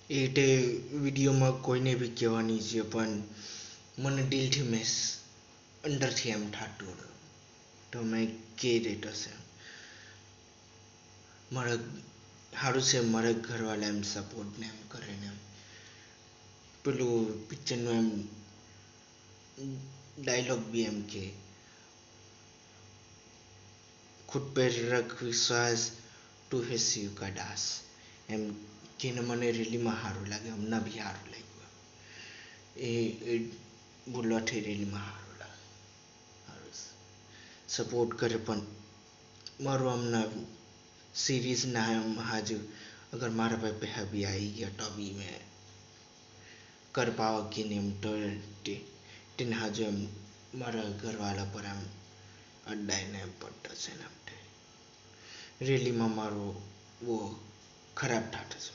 એટલે વિડીયોમાં કોઈને બી કહેવાની છે પણ મને દિલથી મેં અંદરથી એમ થતું હતું તો મેં કહી દેતો છે મારા સારું છે મારા ઘરવાળા એમ સપોર્ટ ને એમ કરે ને એમ પેલું પિક્ચરનું એમ ડાયલોગ બી એમ કે खुद पे रख विश्वास टू है शिव का दास એમ કે મને રેલીમાં સારું લાગે અમને બી સારું લાગ્યું એ બોલવાથી રેલીમાં સારું લાગે સારું સપોર્ટ કરે પણ મારું હમણાં સિરીઝના એમ હાજુ અગર મારા પાસે પૈસા બી આવી ગયા તો બી મેં कर पाओ कि नहीं तो ટીન હાજુ એમ મારા ઘરવાળા પર એમ અડાઈને પડતા છે ને રેલીમાં મારો બહુ ખરાબ થતું છે